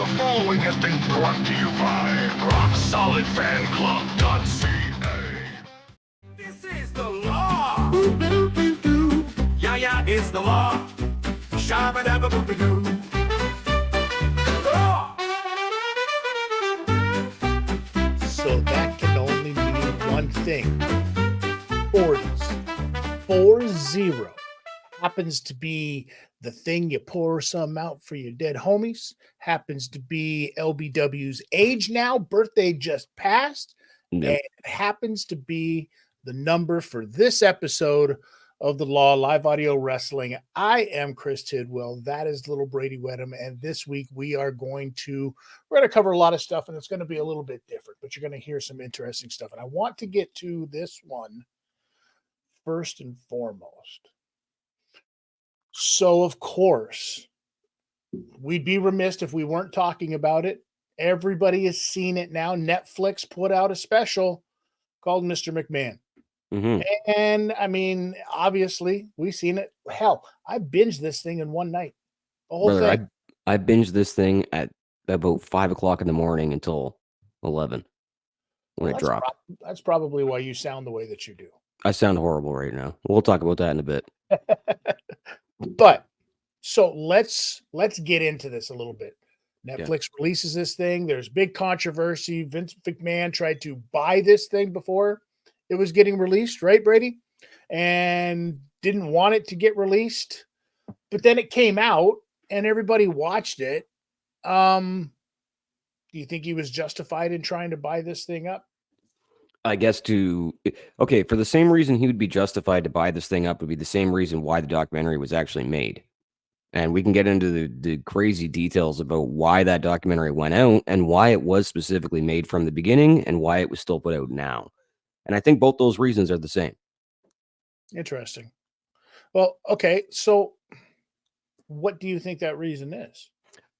The following has been brought to you by RockSolidFanClub.ca. This is the law. Yeah, yeah, it's the law. Shabba-dabba-boo-ba-doo. Law. So that can only mean one thing. 40s. 40 happens to be the thing you pour some out for your dead homies. Happens to be LBW's age now. Birthday just passed. Yep. And it happens to be the number for this episode of the Law Live Audio Wrestling. I am Chris Tidwell. That is little Bradie Wedham. And this week we're going to cover a lot of stuff, and it's going to be a little bit different, but you're going to hear some interesting stuff. And I want to get to this one first and foremost. So, of course, we'd be remiss if we weren't talking about it. Everybody has seen it now. Netflix put out a special called Mr. McMahon. Mm-hmm. And I mean, obviously, we've seen it. Hell, I binged this thing in one night. The whole Brother, thing. I binged this thing at about 5 o'clock in the morning until 11 when it dropped. That's probably why you sound the way that you do. I sound horrible right now. We'll talk about that in a bit. But so let's get into this a little bit. Netflix releases this thing. There's big controversy. Vince McMahon tried to buy this thing before it was getting released, right, Bradie? And didn't want it to get released. But then it came out and everybody watched it. Do you think he was justified in trying to buy this thing up? I guess for the same reason he would be justified to buy this thing up would be the same reason why the documentary was actually made. And we can get into the crazy details about why that documentary went out and why it was specifically made from the beginning and why it was still put out now. And I think both those reasons are the same. Interesting. Well, okay. So what do you think that reason is?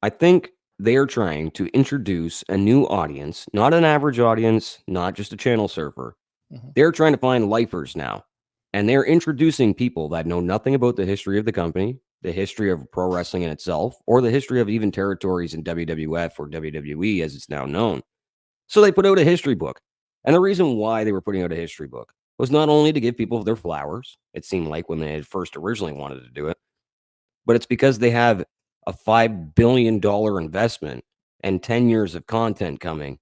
I think they are trying to introduce a new audience, not an average audience, not just a channel surfer. Mm-hmm. They're trying to find lifers now. And they're introducing people that know nothing about the history of the company, the history of pro wrestling in itself, or the history of even territories in WWF or WWE as it's now known. So they put out a history book. And the reason why they were putting out a history book was not only to give people their flowers, it seemed like when they had first originally wanted to do it, but it's because they have a $5 billion investment and 10 years of content coming.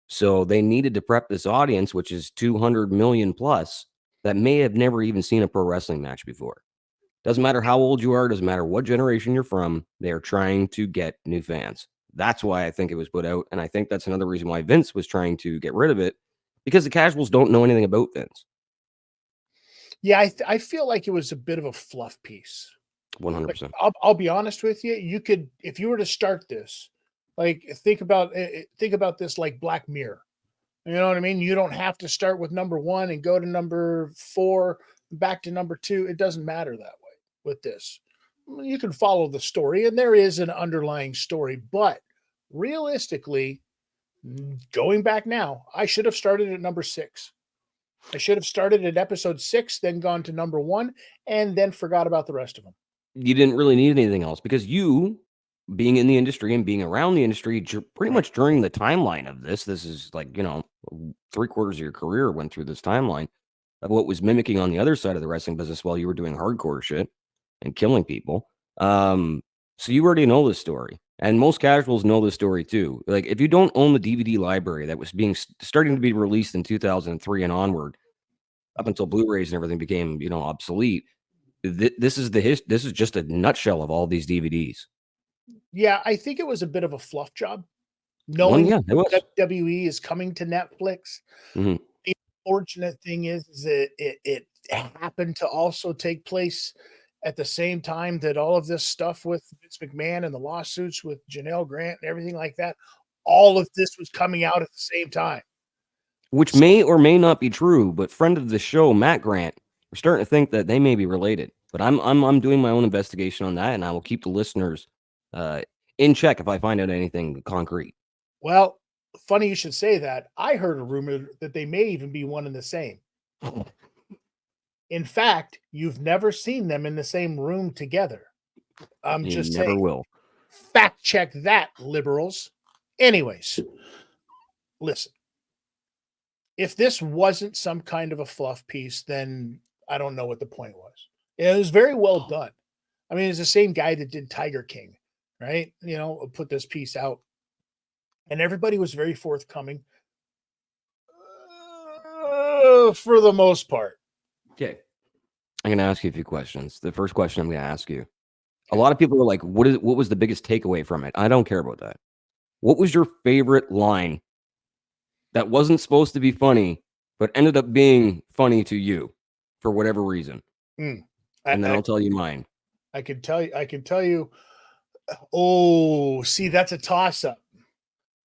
So they needed to prep this audience, which is 200 million plus, that may have never even seen a pro wrestling match before. Doesn't matter how old you are, doesn't matter what generation you're from, they're trying to get new fans. That's why I think it was put out. And I think that's another reason why Vince was trying to get rid of it, because the casuals don't know anything about Vince. Yeah, I feel like it was a bit of a fluff piece. 100%. Like, I'll be honest with you. You could, if you were to start this, like think about this like Black Mirror. You know what I mean? You don't have to start with number 1 and go to number 4, back to number 2. It doesn't matter that way with this. You can follow the story, and there is an underlying story. But realistically, going back now, I should have started at number 6. I should have started at episode 6, then gone to number 1, and then forgot about the rest of them. You didn't really need anything else because you, being in the industry and being around the industry pretty much during the timeline of this is like, 3/4 of your career went through this timeline of what was mimicking on the other side of the wrestling business while you were doing hardcore shit and killing people. So you already know this story. And most casuals know this story too. Like if you don't own the DVD library that was starting to be released in 2003 and onward, up until Blu-rays and everything became, obsolete. This is just a nutshell of all these DVDs. Yeah, I think it was a bit of a fluff job. Knowing WWE is coming to Netflix. Mm-hmm. The unfortunate thing is that it happened to also take place at the same time that all of this stuff with Vince McMahon and the lawsuits with Janelle Grant and everything like that, all of this was coming out at the same time. Which may or may not be true, but friend of the show, Matt Grant, we're starting to think that they may be related. But I'm doing my own investigation on that, and I will keep the listeners in check if I find out anything concrete. Well, funny you should say that. I heard a rumor that they may even be one and the same. In fact, you've never seen them in the same room together. I'm just saying. Never will. Fact check that, liberals. Anyways, listen. If this wasn't some kind of a fluff piece, then I don't know what the point was. It was very well done. I mean, it's the same guy that did Tiger King, right? Put this piece out, and everybody was very forthcoming for the most part. Okay. I'm going to ask you a few questions. The first question I'm going to ask you. A lot of people are like, what was the biggest takeaway from it? I don't care about that. What was your favorite line that wasn't supposed to be funny, but ended up being funny to you for whatever reason? And then I'll tell you mine. I can tell you. Oh, see, that's a toss-up.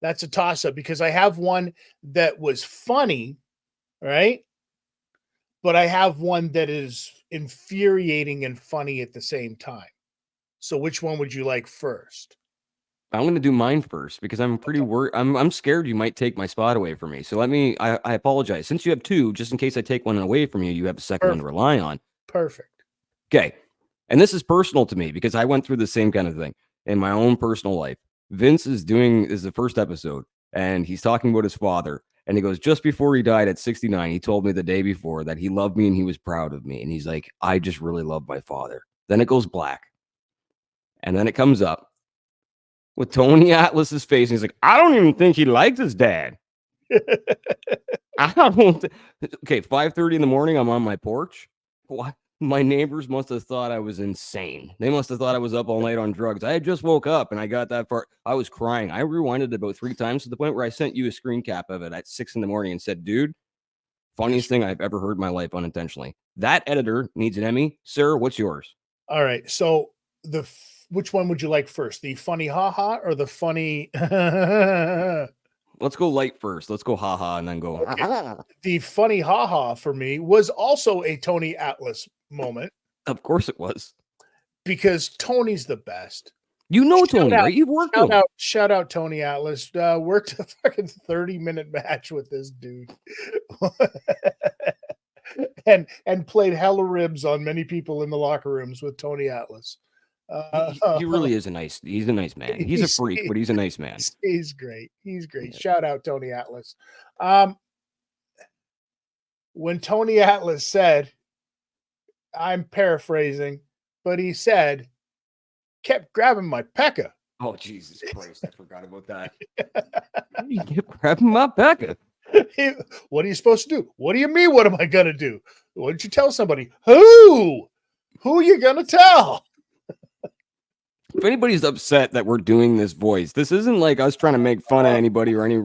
That's a toss-up because I have one that was funny, right? But I have one that is infuriating and funny at the same time. So which one would you like first? I'm going to do mine first because I'm pretty worried. I'm scared you might take my spot away from me. So I apologize. Since you have two, just in case I take one away from you, you have a second one to rely on. Perfect. Okay. And this is personal to me because I went through the same kind of thing in my own personal life. Vince is the first episode, and he's talking about his father. And he goes, just before he died at 69, he told me the day before that he loved me and he was proud of me. And he's like, I just really love my father. Then it goes black. And then it comes up with Tony Atlas's face. And he's like, I don't even think he liked his dad. I don't. Okay, 5:30 in the morning, I'm on my porch. What? My neighbors must have thought I was insane. They must have thought I was up all night on drugs. I had just woke up and I got that far. I was crying. I rewinded it about 3 times to the point where I sent you a screen cap of it at 6 in the morning and said, dude, funniest thing I've ever heard in my life unintentionally. That editor needs an Emmy. Sir, what's yours? All right. So which one would you like first? The funny haha or the funny? Let's go light first. Let's go haha and then go. Okay. The funny haha for me was also a Tony Atlas moment. Of course it was. Because Tony's the best. You know Tony, right? You've worked with him. Shout out Tony Atlas. Worked a fucking 30-minute match with this dude. and played hella ribs on many people in the locker rooms with Tony Atlas. He really is he's a nice man. He's a freak, but he's a nice man. He's great. He's great. Yeah. Shout out Tony Atlas. When Tony Atlas said, I'm paraphrasing, but he said, kept grabbing my pecker. Oh, Jesus Christ. I forgot about that. He kept grabbing my pecker. What are you supposed to do? What do you mean? What am I going to do? Why don't you tell somebody? Who are you going to tell? If anybody's upset that we're doing this voice, this isn't like us trying to make fun of anybody or any.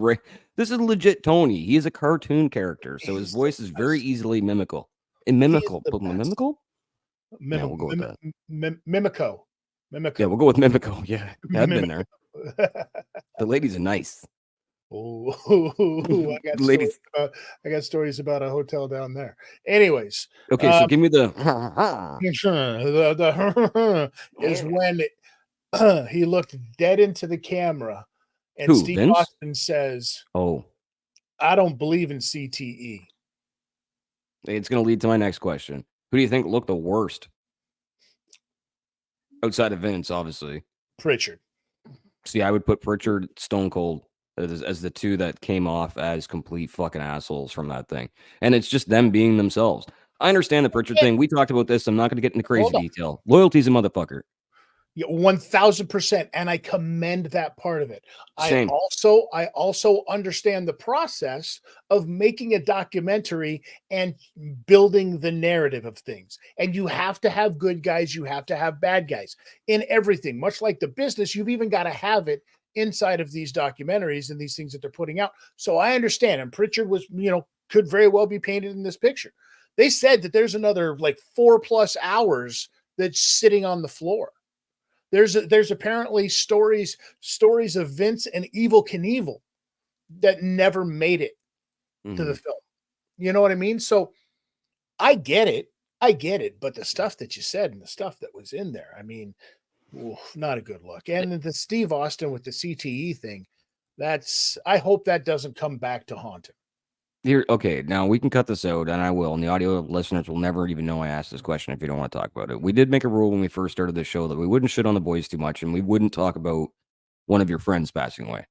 This is legit Tony. He is a cartoon character, so his voice is very easily mimical. Mimical? Yeah, we'll go with that. Mimico. Yeah, we'll go with Mimico. Yeah, I've been there. The ladies are nice. Oh, I got stories about a hotel down there. Anyways, okay, so give me the is when he looked dead into the camera, and Steve Vince? Austin says, "Oh, I don't believe in CTE." It's going to lead to my next question. Who do you think looked the worst outside of Vince? Obviously, Pritchard. See, I would put Pritchard, Stone Cold as the two that came off as complete fucking assholes from that thing. And it's just them being themselves. I understand the Pritchard thing. We talked about this. I'm not going to get into crazy detail. Loyalty's a motherfucker. Yeah, 1000%. And I commend that part of it. Same. I also understand the process of making a documentary and building the narrative of things. And you have to have good guys. You have to have bad guys in everything. Much like the business, you've even got to have it inside of these documentaries and these things that they're putting out. So I understand. And Pritchard was, could very well be painted in this picture. They said that there's another like 4+ hours that's sitting on the floor. There's apparently stories of Vince and Evel Knievel that never made it to the film. You know what I mean? So I get it. But the stuff that you said and the stuff that was in there, I mean, not a good look. And the Steve Austin with the CTE thing, I hope that doesn't come back to haunt him. Here, okay, now we can cut this out, and I will, and the audio listeners will never even know I asked this question if you don't want to talk about it. We did make a rule when we first started the show that we wouldn't shit on the boys too much, and we wouldn't talk about one of your friends passing away.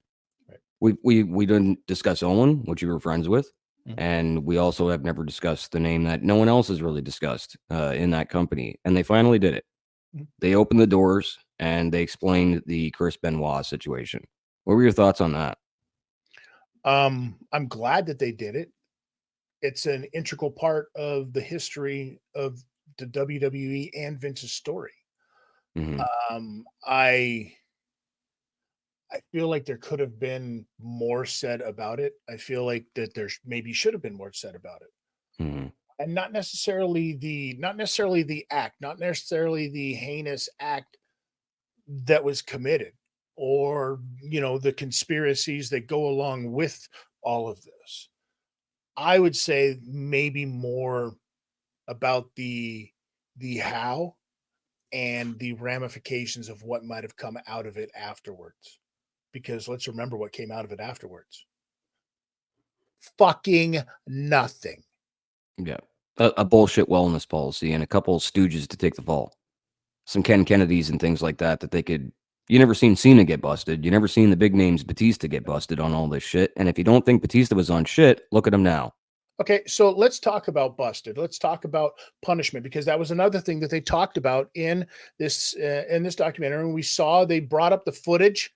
Right. We didn't discuss Owen, which you were friends with, and we also have never discussed the name that no one else has really discussed in that company, and they finally did it. They opened the doors and they explained the Chris Benoit situation. What were your thoughts on that? I'm glad that they did it. It's an integral part of the history of the WWE and Vince's story. Mhm. I feel like there could have been more said about it. I feel like that there's maybe should have been more said about it. Mhm. And not necessarily the act, not necessarily the heinous act that was committed, or the conspiracies that go along with all of this. I would say maybe more about the how and the ramifications of what might have come out of it afterwards. Because let's remember what came out of it afterwards. Fucking nothing. Yeah. A bullshit wellness policy and a couple of stooges to take the fall. Some Ken Kennedys and things like that they could. You never seen Cena get busted. You never seen the big names Batista get busted on all this shit. And if you don't think Batista was on shit, look at him now. Okay, so let's talk about busted. Let's talk about punishment, because that was another thing that they talked about in this documentary. And we saw they brought up the footage,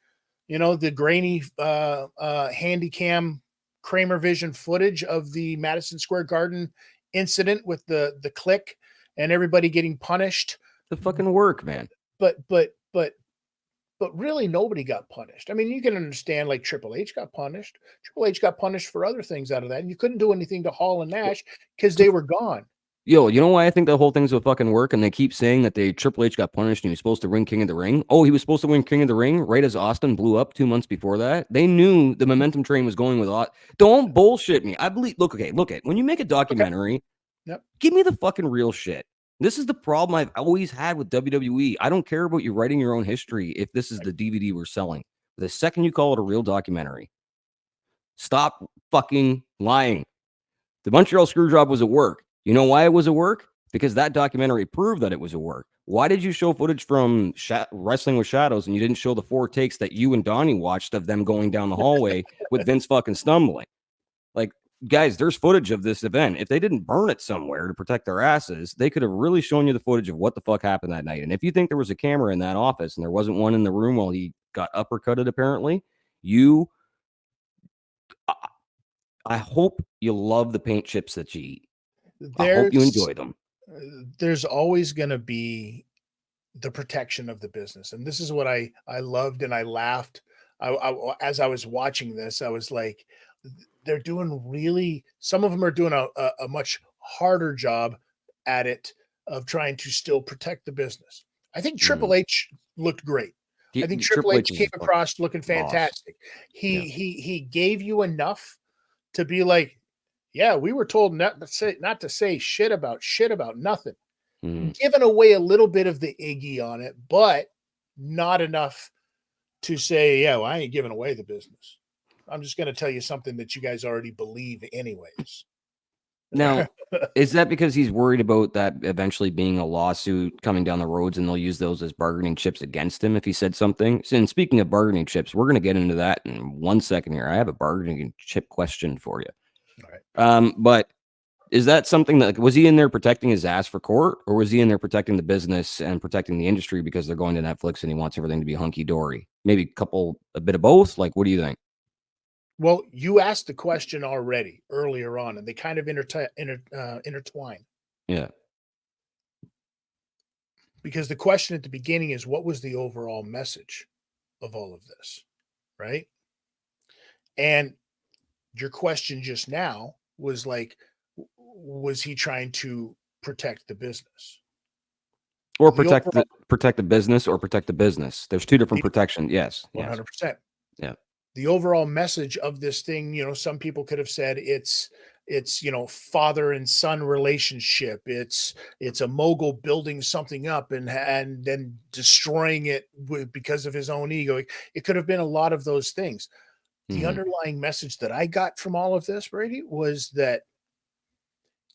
the grainy handy cam Kramer Vision footage of the Madison Square Garden incident with the click and everybody getting punished. The fucking work, man. But really nobody got punished. I mean, you can understand like Triple H got punished. Triple H got punished for other things out of that. And you couldn't do anything to Hall and Nash because they were gone. Yo, you know why I think the whole thing's a fucking work? And they keep saying that Triple H got punished and he was supposed to win King of the Ring. Oh, he was supposed to win King of the Ring right as Austin blew up 2 months before that. They knew the momentum train was going with Austin. Don't bullshit me. I believe. Look at when you make a documentary, Okay. Yep. Give me the fucking real shit. This is the problem I've always had with WWE. I don't care about you writing your own history if this is the DVD we're selling. The second you call it a real documentary, stop fucking lying. The Montreal Screwjob was a work. You know why it was a work? Because that documentary proved that it was a work. Why did you show footage from Wrestling with Shadows and you didn't show the 4 takes that you and Donnie watched of them going down the hallway with Vince fucking stumbling? Like, guys, there's footage of this event. If they didn't burn it somewhere to protect their asses, they could have really shown you the footage of what the fuck happened that night. And if you think there was a camera in that office and there wasn't one in the room while he got uppercutted, apparently, I hope you love the paint chips that you eat. I hope you enjoy them. There's always going to be the protection of the business. And this is what I loved, and I laughed. As I was watching this, I was like, they're doing really, some of them are doing a much harder job at it of trying to still protect the business. I think Triple H looked great. I think Triple H came across looking fantastic. He gave you enough to be like, yeah, we were told not to say shit about nothing. Giving away a little bit of the Iggy on it, but not enough to say, yeah, well, I ain't giving away the business. I'm just going to tell you something that you guys already believe anyways. Now, is that because he's worried about that eventually being a lawsuit coming down the roads and they'll use those as bargaining chips against him if he said something? And speaking of bargaining chips, we're going to get into that in 1 second here. I have a bargaining chip question for you. All right. But is that something that, was he in there protecting his ass for court, or was he in there protecting the business and protecting the industry because they're going to Netflix and he wants everything to be hunky-dory? Maybe a bit of both? Like, what do you think? Well, you asked the question already earlier on, and they kind of intertwine. Yeah. Because the question at the beginning is, what was the overall message of all of this, right? And your question just now was like, was he trying to protect the business? Or protect the business, or protect the business. There's two different protections. Yes. 100%. Yeah. The overall message of this thing, some people could have said it's father and son relationship. It's a mogul building something up and then destroying it because of his own ego. It could have been a lot of those things. The underlying message that I got from all of this, Bradie, was that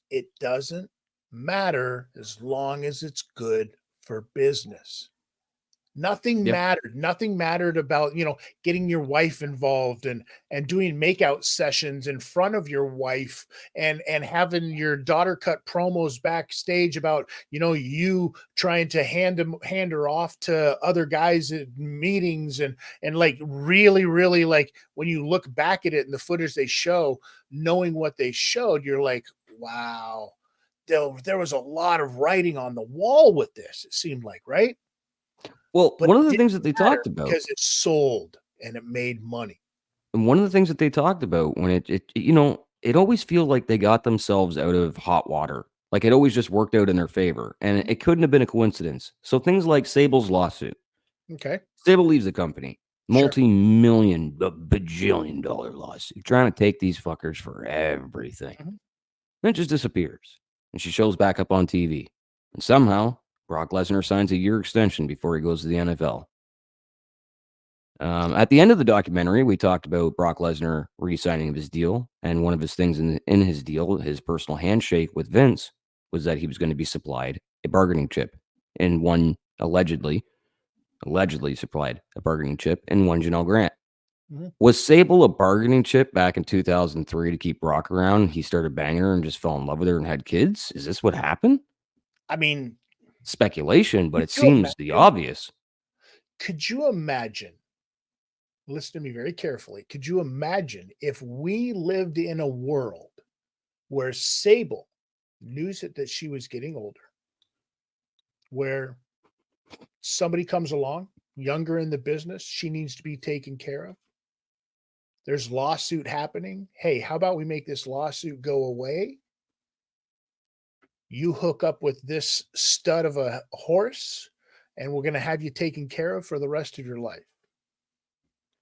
it doesn't matter as long as it's good for business. Nothing Yep. mattered. Nothing mattered about, getting your wife involved and doing makeout sessions in front of your wife and having your daughter cut promos backstage about, you trying to hand her off to other guys at meetings and like really like when you look back at it and the footage they show, knowing what they showed, you're like, wow, there was a lot of writing on the wall with this, it seemed like, right? Well, But one it of the didn't things that they matter talked about, because it sold and it made money. and one of the things that they talked about when it always feels like they got themselves out of hot water. Like it always just worked out in their favor, and it couldn't have been a coincidence. So things like Sable's lawsuit. Okay, Sable leaves the company, sure. multi-million, bajillion-dollar lawsuit, trying to take these fuckers for everything. Mhm. Then it just disappears, and she shows back up on TV, and somehow Brock Lesnar signs a year extension before he goes to the NFL. At the end of the documentary, we talked about Brock Lesnar re-signing of his deal, and one of his things in his deal, his personal handshake with Vince, was that he was going to be supplied a bargaining chip, and one allegedly supplied a bargaining chip, and one Janelle Grant. Mhm. Was Sable a bargaining chip back in 2003 to keep Brock around? He started banging her and just fell in love with her and had kids. Is this what happened? I mean, Speculation, but could it you seems the imagine? obvious. Could you imagine? Listen to me very carefully. Could you imagine if we lived in a world where Sable knew that she was getting older, where somebody comes along, younger in the business, she needs to be taken care of. There's lawsuit happening. Hey, how about we make this lawsuit go away? You hook up with this stud of a horse, and we're going to have you taken care of for the rest of your life.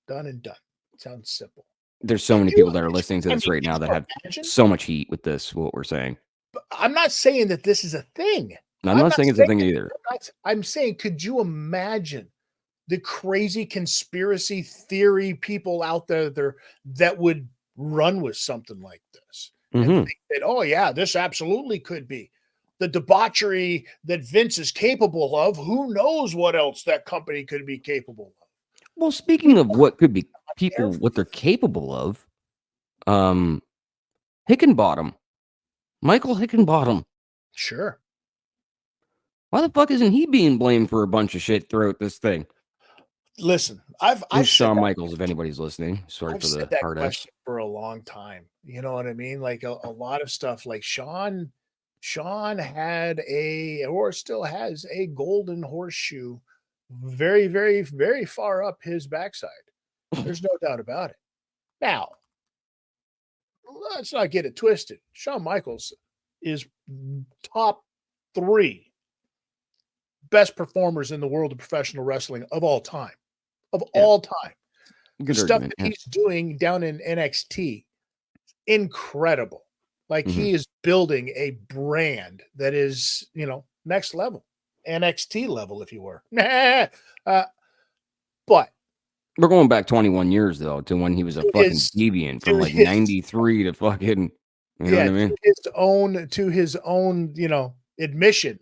Done and done. Sounds simple. There's so Could many you people that are listening to I this mean, right could now that you have imagine? so much heat with this, what we're saying. But I'm not saying that this is a thing. I'm not saying it's a thing either. I'm saying, could you imagine the crazy conspiracy theory people out there that would run with something like this and Mhm. think that, oh yeah, this absolutely could be the debauchery that Vince is capable of. Who knows what else that company could be capable of? Well, speaking of what could be Air people, what they're capable of, um, Hickenbottom, Michael Hickenbottom. Sure. Why the fuck isn't he being blamed for a bunch of shit throughout this thing? Listen, This I've is said Shawn that Michaels, if anybody's listening. Sorry I've for said the that hard S. question for a long time. You know what I mean? Like a lot of stuff like Sean had or still has a golden horseshoe very, very, very far up his backside. There's no doubt about it. Now, let's not get it twisted. Shawn Michaels is top 3 best performers in the world of professional wrestling of all time. Of Yeah. all time. The Good stuff argument. that Yeah. he's doing down in NXT, incredible. Like Mhm. he is building a brand that is, next level, NXT level, if you were. But We're going back 21 years though to when he was a to fucking his, deviant to from like his, 93 to fucking, you know what yeah, I mean? to his own, admission,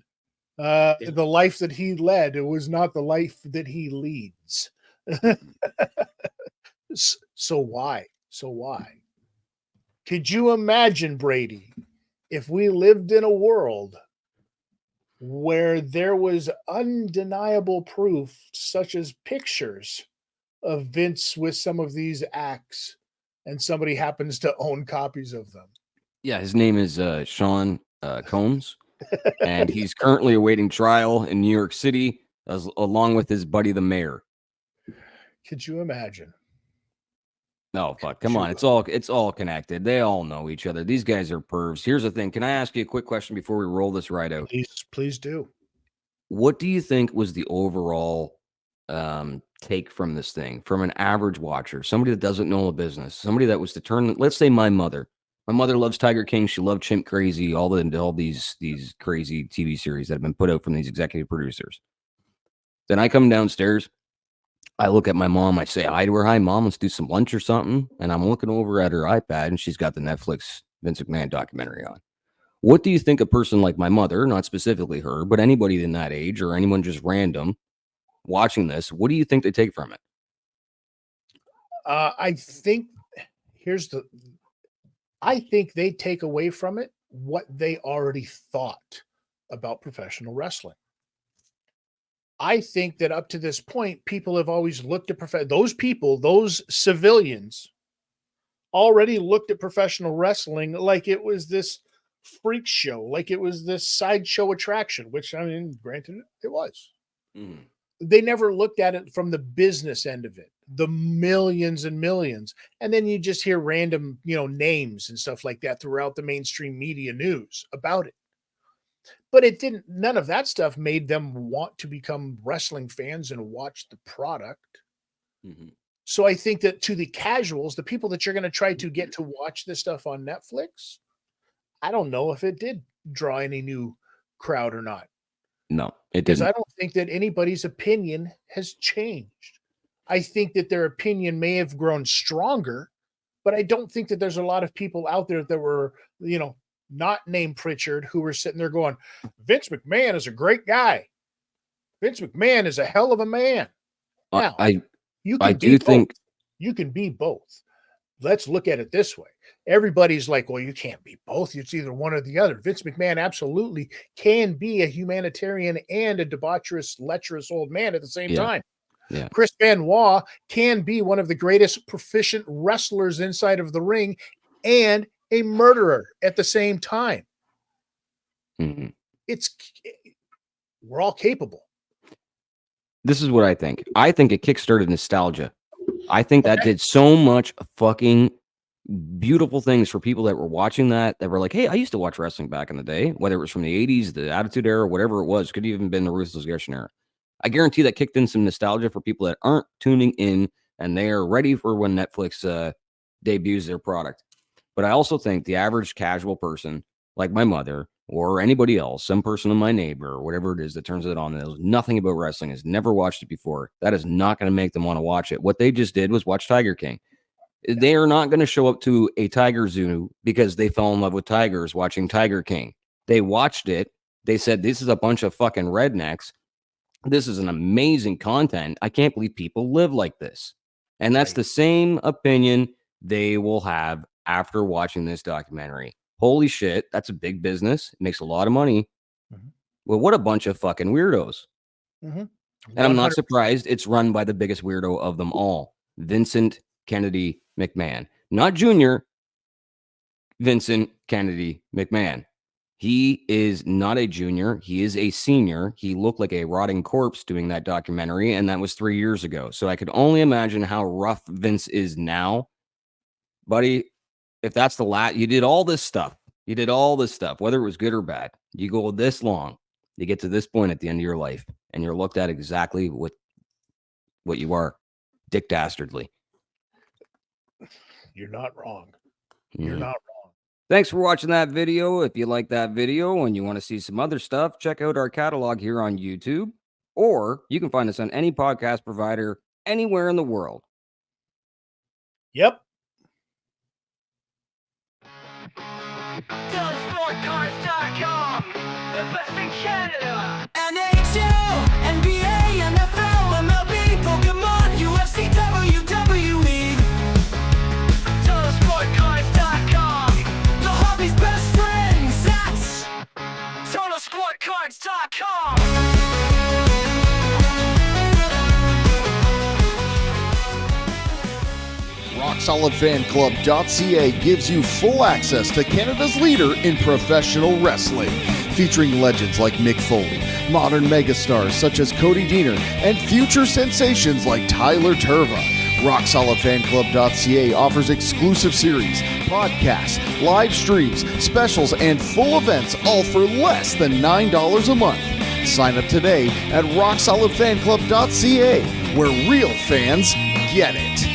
the life that he led, it was not the life that he leads. So why? So why? Could you imagine, Bradie, if we lived in a world where there was undeniable proof, such as pictures of Vince with some of these acts, and somebody happens to own copies of them? Yeah, his name is Sean Combs, and he's currently awaiting trial in New York City, along with his buddy, the mayor. Could you imagine? No, fuck, come on, it's all connected. They all know each other. These guys are pervs. Here's the thing: can I ask you a quick question before we roll this right out? Please do. What do you think was the overall take from this thing, from an average watcher, somebody that doesn't know the business, somebody that was determined? Let's say my mother. My mother loves Tiger King. She loved Chimp Crazy, all these crazy TV series that have been put out from these executive producers. Then I come downstairs. I look at my mom, I say hi to her, hi mom, let's do some lunch or something. And I'm looking over at her iPad and she's got the Netflix Vince McMahon documentary on. What do you think a person like my mother, not specifically her, but anybody in that age or anyone just random watching this, what do you think they take from it? I think I think they take away from it what they already thought about professional wrestling. I think that up to this point, people have always looked at those civilians already looked at professional wrestling like it was this freak show, like it was this sideshow attraction, which, I mean, granted, it was. Mm. They never looked at it from the business end of it, the millions and millions. And then you just hear random, names and stuff like that throughout the mainstream media news about it. But none of that stuff made them want to become wrestling fans and watch the product. Mm-hmm. So I think that to the casuals, the people that you're going to try to get to watch this stuff on Netflix, I don't know if it did draw any new crowd or not. No, it Because didn't. I don't think that anybody's opinion has changed. I think that their opinion may have grown stronger, but I don't think that there's a lot of people out there that were, not named Pritchard, who were sitting there going, Vince McMahon is a great guy. Vince McMahon is a hell of a man. Now, you can be both. Let's look at it this way. Everybody's like, well, you can't be both. It's either one or the other. Vince McMahon absolutely can be a humanitarian and a debaucherous, lecherous old man at the same time. Yeah. Chris Benoit can be one of the greatest proficient wrestlers inside of the ring and a murderer at the same time. Mm-hmm. We're all capable. This is what I think. I think it kickstarted nostalgia. I think that did so much fucking beautiful things for people that were watching that were like, hey, I used to watch wrestling back in the day, whether it was from the 80s, the Attitude Era, whatever it was. Could have even been the Ruthless Aggression Era. I guarantee that kicked in some nostalgia for people that aren't tuning in and they are ready for when Netflix debuts their product. But I also think the average casual person, like my mother or anybody else, some person in my neighbor or whatever it is that turns it on and knows nothing about wrestling, has never watched it before, that is not going to make them want to watch it. What they just did was watch Tiger King. They are not going to show up to a tiger zoo because they fell in love with tigers watching Tiger King. They watched it. They said, this is a bunch of fucking rednecks. This is an amazing content. I can't believe people live like this. And that's the same opinion they will have after watching this documentary. Holy shit, that's a big business. It makes a lot of money. Mm-hmm. Well, what a bunch of fucking weirdos. Mm-hmm. And I'm not surprised it's run by the biggest weirdo of them all, Vincent Kennedy McMahon. Not Junior, Vincent Kennedy McMahon. He is not a junior. He is a senior. He looked like a rotting corpse doing that documentary, and that was 3 years ago. So I could only imagine how rough Vince is now. Buddy, if that's you did all this stuff. You did all this stuff, whether it was good or bad. You go this long, you get to this point at the end of your life, and you're looked at exactly what you are, Dick Dastardly. You're not wrong. You're not wrong. Thanks for watching that video. If you like that video and you want to see some other stuff, check out our catalog here on YouTube, or you can find us on any podcast provider anywhere in the world. Yep. Sportcars.com, the best in Canada. NHL, NBA, NFL, MLB, Pokemon, UFC, WWE. Totalsportcards.com, The hobby's best friends, that's Totalsportcards.com. RockSolidFanClub.ca gives you full access to Canada's leader in professional wrestling, featuring legends like Mick Foley, modern megastars such as Cody Deaner, and future sensations like Tyler Turva. RockSolidFanClub.ca offers exclusive series, podcasts, live streams, specials, and full events, all for less than $9 a month. Sign up today at RockSolidFanClub.ca, where real fans get it.